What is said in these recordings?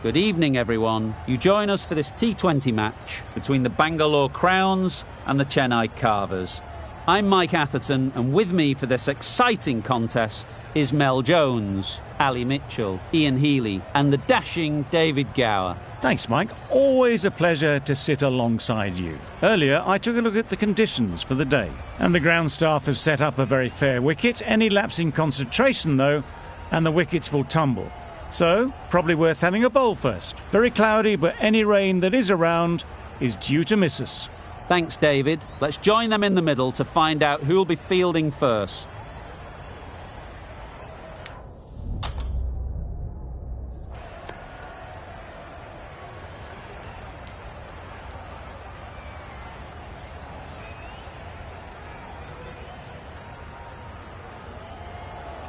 Good evening, everyone. You join us for this T20 match between the Bangalore Crowns and the Chennai Carvers. I'm Mike Atherton, and with me for this exciting contest is Mel Jones, Ali Mitchell, Ian Healy, and the dashing David Gower. Thanks, Mike. Always a pleasure to sit alongside you. Earlier, I took a look at the conditions for the day, and the ground staff have set up a very fair wicket. Any lapse in concentration, though, and the wickets will tumble. So, probably worth having a bowl first. Very cloudy, but any rain that is around is due to miss us. Thanks, David. Let's join them in the middle to find out who'll be fielding first.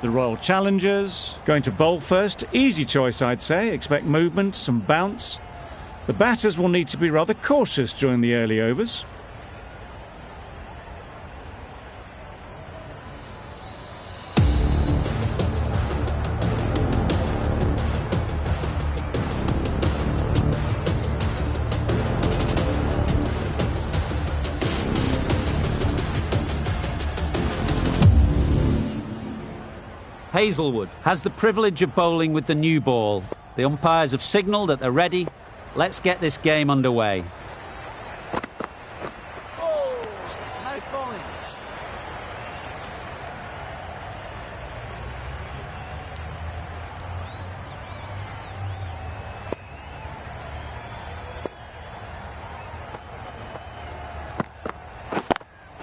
The Royal Challengers, going to bowl first. Easy choice, I'd say. Expect movement, some bounce. The batters will need to be rather cautious during the early overs. Hazelwood has the privilege of bowling with the new ball. The umpires have signalled that they're ready. Let's get this game underway. Oh, nice bowling.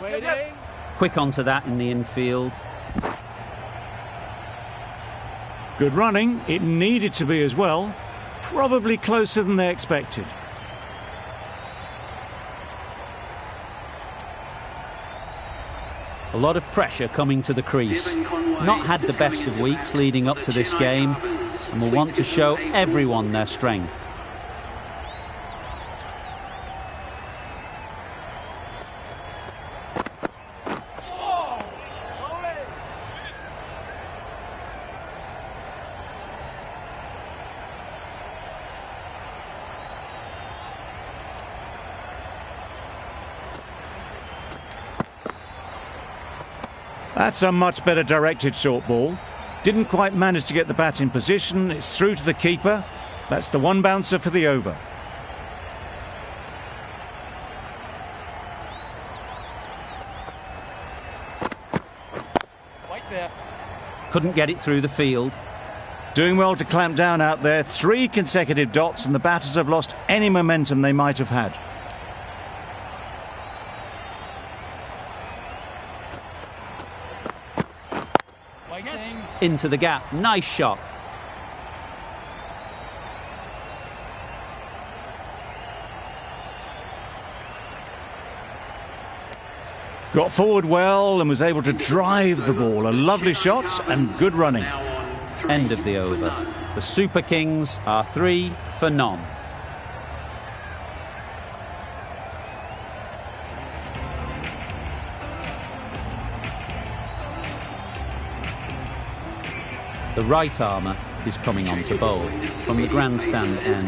Waiting. Quick onto that in the infield. Good running. It needed to be as well. Probably closer than they expected. A lot of pressure coming to the crease. Not had the best of weeks leading up to this game, and will want to show everyone their strength. That's a much better directed short ball. Didn't quite manage to get the bat in position. It's through to the keeper. That's the one bouncer for the over. Right there. Couldn't get it through the field. Doing well to clamp down out there. 3 consecutive dots, and the batters have lost any momentum they might have had. Into the gap. Nice shot. Got forward well and was able to drive the ball. A lovely shot and good running. End of the over. The Super Kings are 3 for none. The right armour is coming on to bowl from the grandstand end.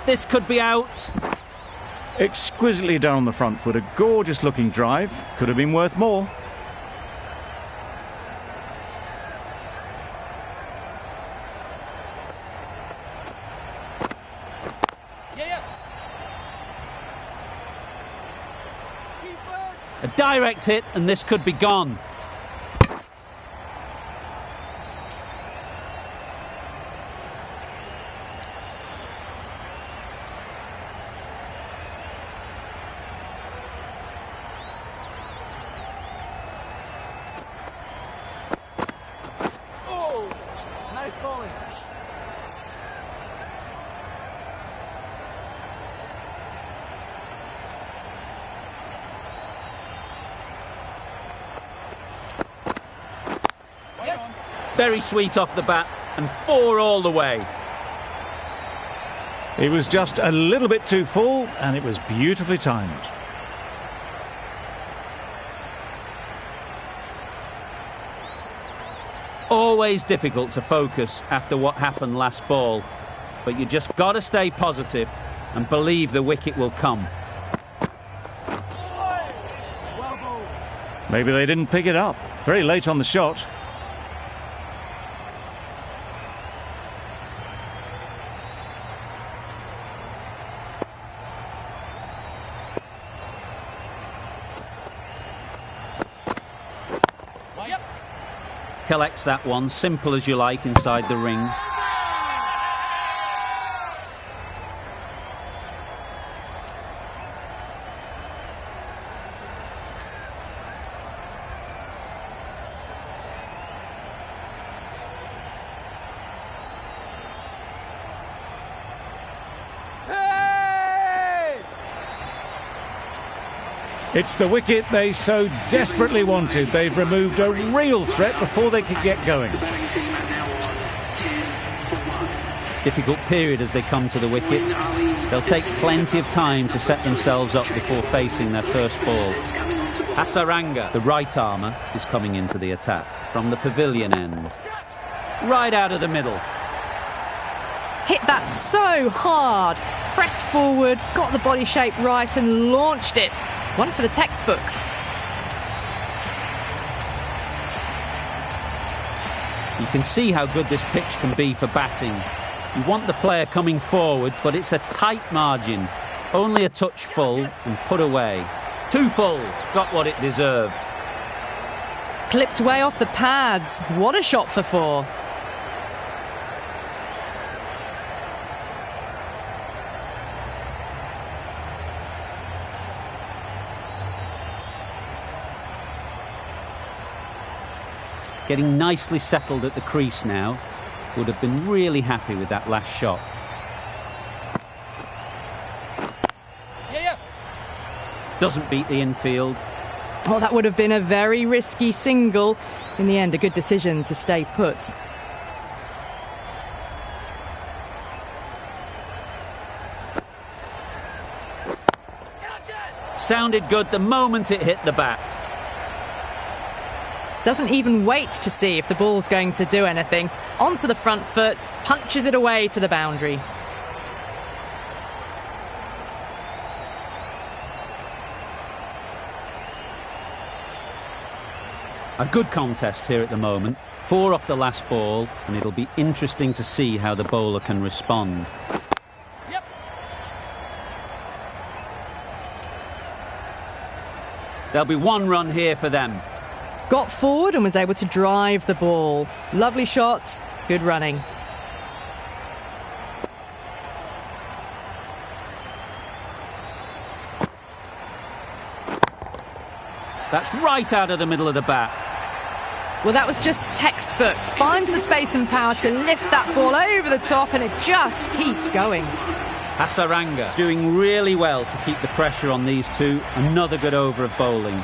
This could be out. Exquisitely done on the front foot. A gorgeous looking drive. Could have been worth more. A direct hit, and this could be gone. Oh, nice bowling. Very sweet off the bat, and 4 all the way. He was just a little bit too full, and it was beautifully timed. always difficult to focus after what happened last ball, but you just got to stay positive and believe the wicket will come. Maybe they didn't pick it up. Very late on the shot. Collects that one, simple as you like, inside the ring. It's the wicket they so desperately wanted. They've removed a real threat before they could get going. Difficult period as they come to the wicket. They'll take plenty of time to set themselves up before facing their first ball. Hasaranga, the right armour, is coming into the attack from the pavilion end. Right out of the middle. Hit that so hard. Pressed forward, got the body shape right and launched it. One for the textbook. You can see how good this pitch can be for batting. You want the player coming forward, but it's a tight margin. Only a touch full and put away. Too full. Got what it deserved. Clipped way off the pads. What a shot for four. Getting nicely settled at the crease now. Would have been really happy with that last shot. Doesn't beat the infield. Oh, that would have been a very risky single. In the end, a good decision to stay put. Sounded good the moment it hit the bat. Doesn't even wait to see if the ball's going to do anything. Onto the front foot, punches it away to the boundary. A good contest here at the moment. 4 off the last ball, and it'll be interesting to see how the bowler can respond. There'll be 1 run here for them. Got forward and was able to drive the ball. Lovely shot, good running. That's right out of the middle of the bat. Well, that was just textbook. Finds the space and power to lift that ball over the top, and it just keeps going. Hasaranga doing really well to keep the pressure on these two. Another good over of bowling.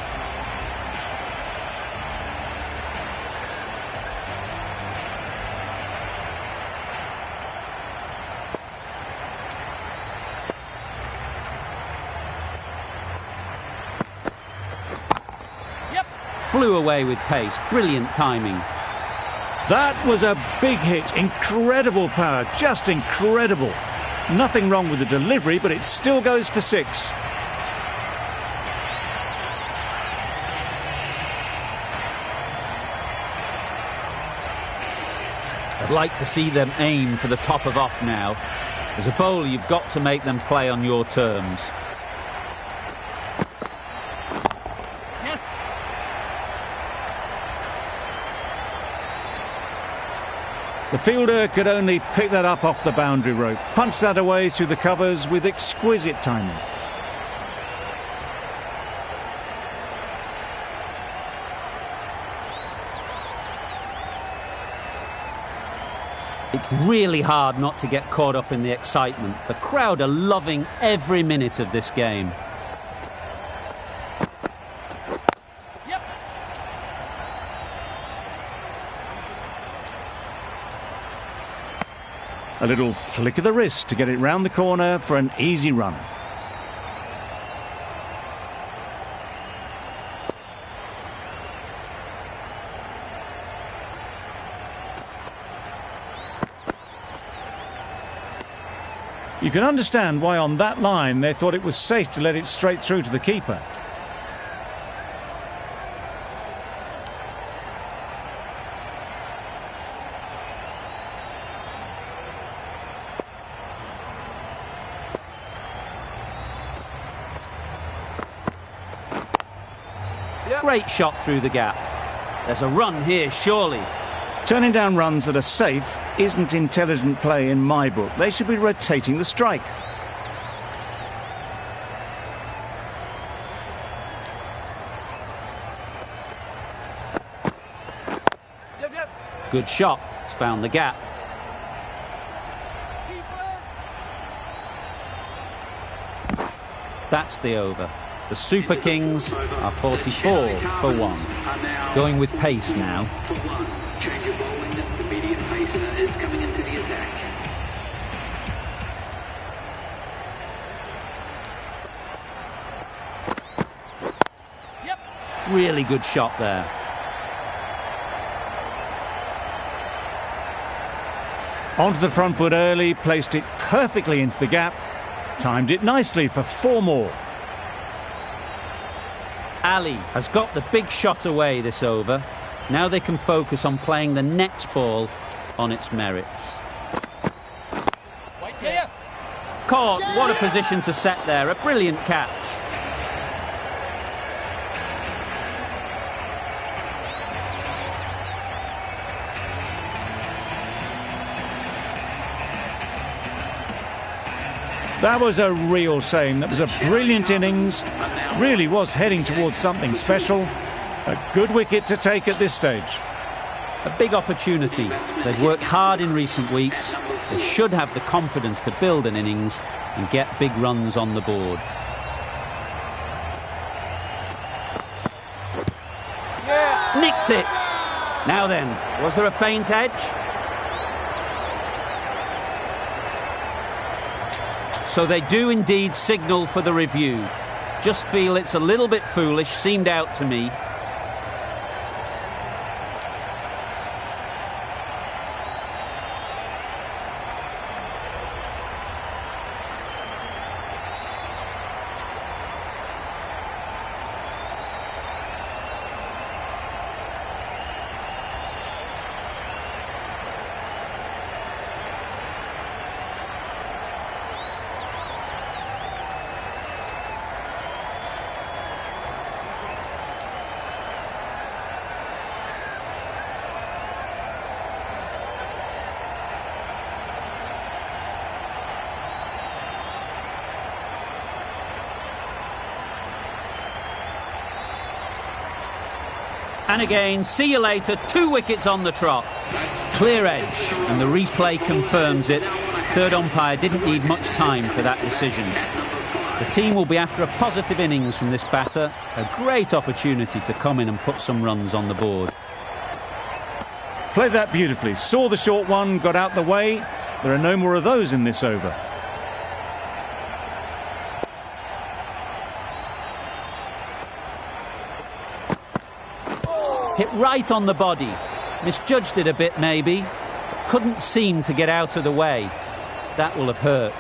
Flew away with pace. Brilliant timing. That was a big hit. Incredible power. Just incredible. Nothing wrong with the delivery, but it still goes for 6. I'd like to see them aim for the top of off now. As a bowler, you've got to make them play on your terms. The fielder could only pick that up off the boundary rope, punch that away through the covers with exquisite timing. It's really hard not to get caught up in the excitement. The crowd are loving every minute of this game. A little flick of the wrist to get it round the corner for an easy run. You can understand why on that line they thought it was safe to let it straight through to the keeper. Great shot through the gap. There's a run here, surely. Turning down runs that are safe isn't intelligent play in my book. They should be rotating the strike. Good shot. It's found the gap. That's the over. The Super Kings are 44 for 1. Going with pace now. Change of bowling. The medium pacer is coming into the attack. Really good shot there. Onto the front foot early, placed it perfectly into the gap. Timed it nicely for 4 more. Ali has got the big shot away this over. Now they can focus on playing the next ball on its merits. Caught. What a position to set there. A brilliant catch. That was a real shame. That was a brilliant innings. Really was heading towards something special. A good wicket to take at this stage. A big opportunity. They've worked hard in recent weeks. They should have the confidence to build an innings and get big runs on the board. Nicked it. Now then, was there a faint edge? So they do indeed signal for the review. Just feel it's a little bit foolish, seemed out to me. And again, see you later, 2 wickets on the trot. Clear edge, and the replay confirms it. Third umpire didn't need much time for that decision. The team will be after a positive innings from this batter. A great opportunity to come in and put some runs on the board. Played that beautifully. Saw the short one, got out the way. There are no more of those in this over. Hit right on the body. Misjudged it a bit, maybe. Couldn't seem to get out of the way. That will have hurt.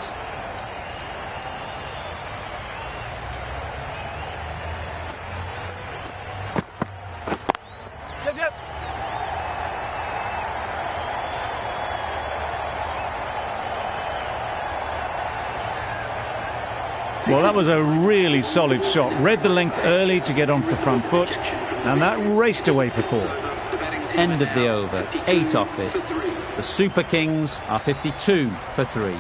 Well, that was a really solid shot. Read the length early to get onto the front foot, and that raced away for 4. End of the over, 8 off it. The Super Kings are 52 for 3.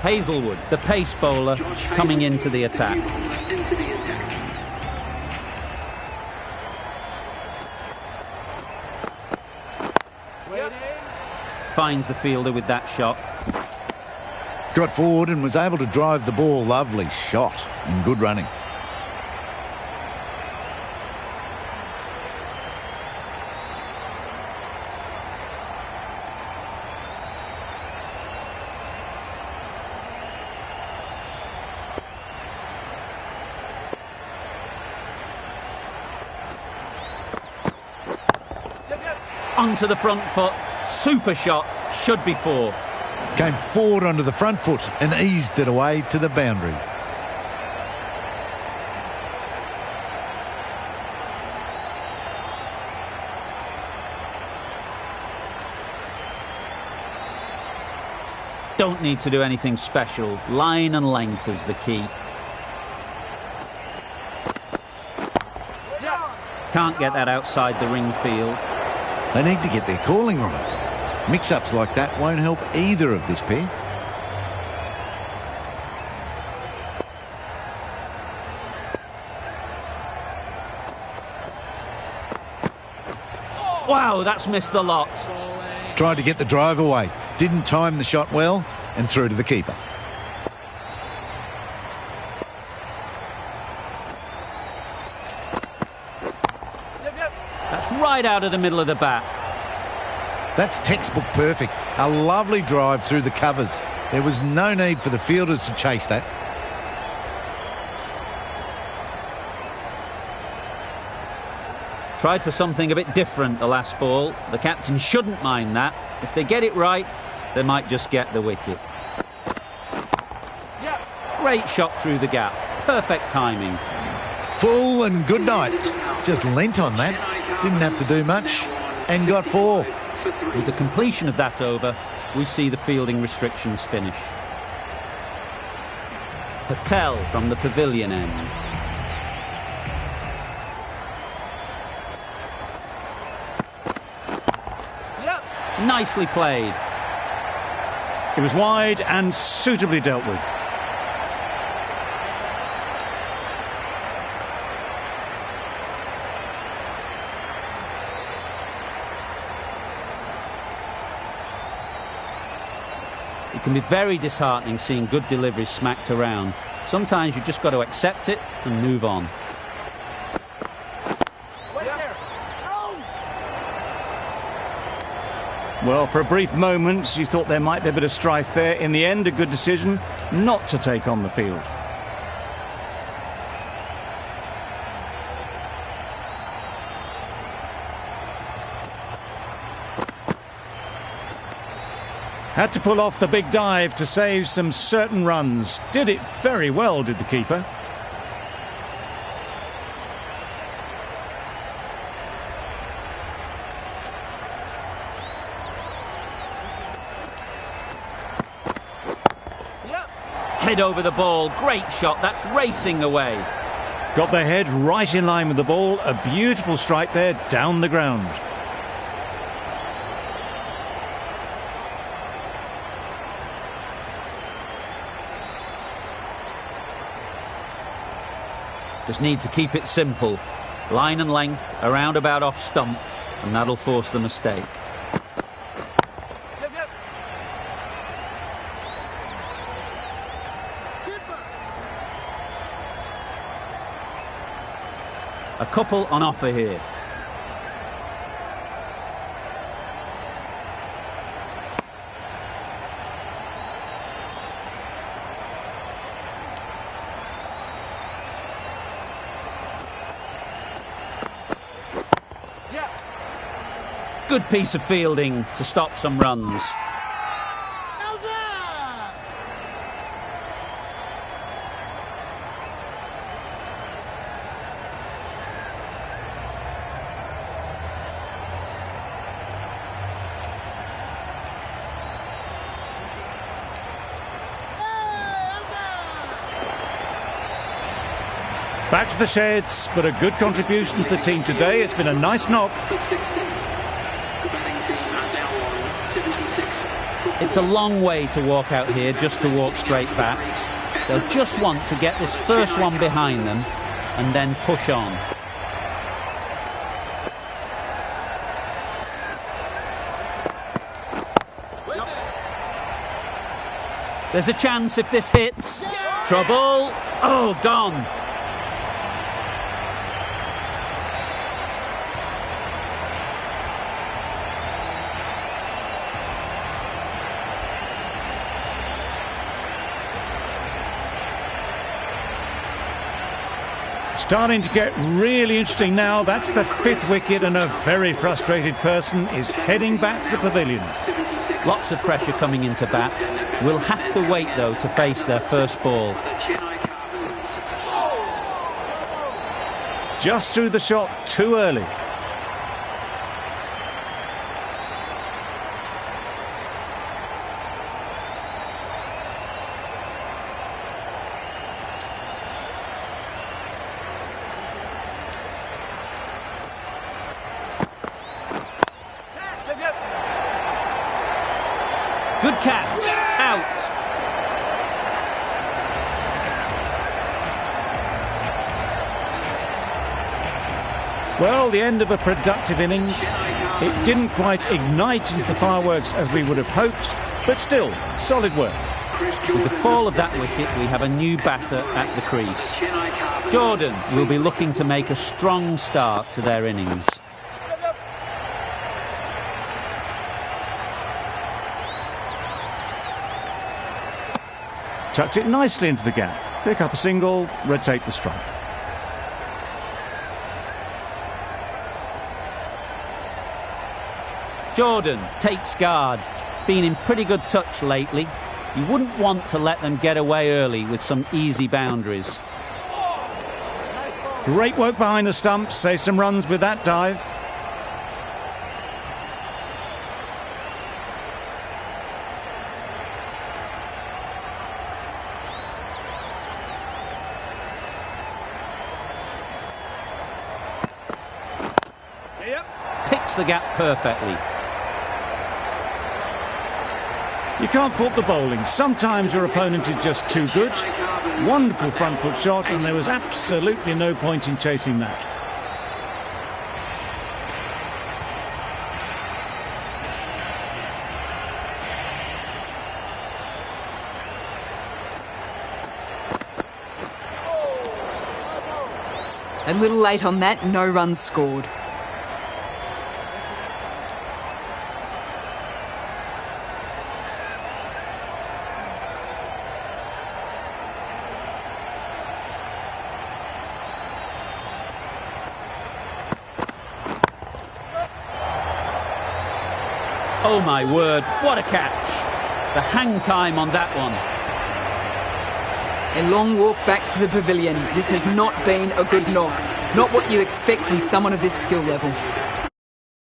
Hazelwood, the pace bowler, coming into the attack. Finds the fielder with that shot. Got forward and was able to drive the ball. Lovely shot and good running. onto the front foot. Super shot, should be 4. Came forward onto the front foot and eased it away to the boundary. Don't need to do anything special. Line and length is the key. Can't get that outside the ring field. They need to get their calling right. Mix-ups like that won't help either of this pair. Wow, that's missed the lot. Tried to get the drive away. Didn't time the shot well and through to the keeper. That's right out of the middle of the bat. That's textbook perfect. A lovely drive through the covers. There was no need for the fielders to chase that. Tried for something a bit different the last ball. The captain shouldn't mind that. If they get it right, they might just get the wicket. Great shot through the gap. Perfect timing. Full and good night. Just leant on that. Didn't have to do much and got 4. With the completion of that over, we see the fielding restrictions finish. Patel from the pavilion end. Nicely played. It was wide and suitably dealt with. It can be very disheartening seeing good deliveries smacked around. Sometimes you just got to accept it and move on. Well, for a brief moment, you thought there might be a bit of strife there. In the end, a good decision not to take on the field. Had to pull off the big dive to save some certain runs. Did it very well, did the keeper. Head over the ball, great shot, that's racing away. Got the head right in line with the ball. A beautiful strike there down the ground. Just need to keep it simple. Line and length, around about off stump, and that'll force the mistake. A couple on offer here. Good piece of fielding to stop some runs. Back to the sheds, but a good contribution to the team today. It's been a nice knock. It's a long way to walk out here just to walk straight back. They'll just want to get this first one behind them and then push on. There's a chance if this hits. Trouble. Oh, gone. Starting to get really interesting now. That's the 5th wicket, and a very frustrated person is heading back to the pavilion. Lots of pressure coming into bat. We'll have to wait, though, to face their first ball. Just threw the shot too early. Good catch. Out. Well, the end of a productive innings. It didn't quite ignite into the fireworks as we would have hoped, but still, solid work. With the fall of that wicket, we have a new batter at the crease. Jordan will be looking to make a strong start to their innings. Tucked it nicely into the gap. Pick up a single, rotate the strike. Jordan takes guard. Been in pretty good touch lately. You wouldn't want to let them get away early with some easy boundaries. Great work behind the stumps. Save some runs with that dive. Picks the gap perfectly. You can't fault the bowling. Sometimes your opponent is just too good. Wonderful front foot shot, and there was absolutely no point in chasing that. A little late on that, no runs scored. Oh my word, what a catch. The hang time on that one. A long walk back to the pavilion. This has not been a good knock. Not what you expect from someone of this skill level.